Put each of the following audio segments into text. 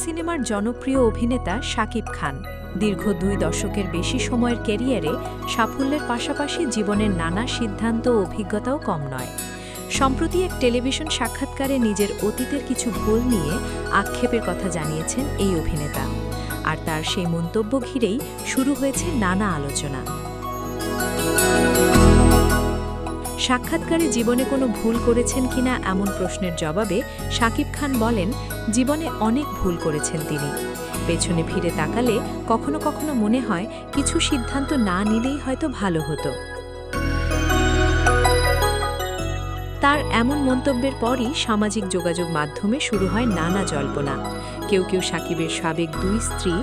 সিনেমার জনপ্রিয় অভিনেতা শাকিব খান দীর্ঘ 2 দশকের বেশি সময়ের ক্যারিয়ারে সাফল্যের পাশাপাশি জীবনের নানা সিদ্ধান্ত ও অভিজ্ঞতাও কম নয়। সম্প্রতি এক টেলিভিশন সাক্ষাৎকারে নিজের অতীতের কিছু ভুল নিয়ে আক্ষেপের কথা জানিয়েছেন এই অভিনেতা, আর তার সেই মন্তব্য ঘিরেই শুরু হয়েছে নানা আলোচনা। সাক্ষাৎকারে জীবনে কোনো ভুল করেছেন কিনা এমন প্রশ্নের জবাবে শাকিব খান বলেন, জীবনে অনেক ভুল করেছেন তিনি। পেছনে ফিরে তাকালে কখনো কখনো মনে হয় কিছু সিদ্ধান্ত না নিলেই হয়তো ভালো হতো। তার এমন মন্তব্যের পরই সামাজিক যোগাযোগ মাধ্যমে শুরু হয় নানা জল্পনা। কেউ কেউ শাকিবের সাবেক 2 স্ত্রী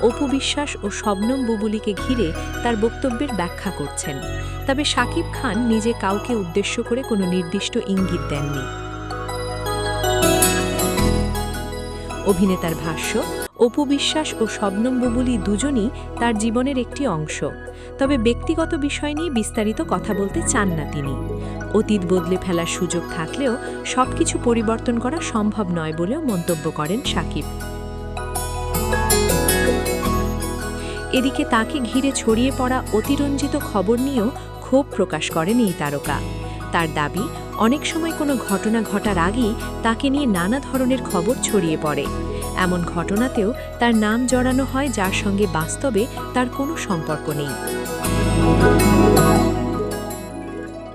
অপু বিশ্বাস ও শবনম বুবুলিকে ঘিরে তার বক্তব্যের ব্যাখ্যা করছেন। তবে শাকিব খান নিজে কাউকে উদ্দেশ্য করে কোনো নির্দিষ্ট ইঙ্গিত দেননি। অভিনেতার ভাষ্য, অপু বিশ্বাস ও শবনম বুবুলি দুজনই তার জীবনের একটি অংশ, তবে ব্যক্তিগত বিষয় নিয়ে বিস্তারিত কথা বলতে চান না তিনি। অতীত বদলে ফেলার সুযোগ থাকলেও সবকিছু পরিবর্তন করা সম্ভব নয় বলেও মন্তব্য করেন শাকিব। এদিকে তাকে ঘিরে ছড়িয়ে পড়া অতিরঞ্জিত খবর নিয়েও ক্ষোভ প্রকাশ করেন এই তারকা। তার দাবি, অনেক সময় কোনো ঘটনা ঘটার আগেই তাকে নিয়ে নানা ধরনের খবর ছড়িয়ে পড়ে। এমন ঘটনাতেও তার নাম জড়ানো হয় যার সঙ্গে বাস্তবে তার কোনো সম্পর্ক নেই।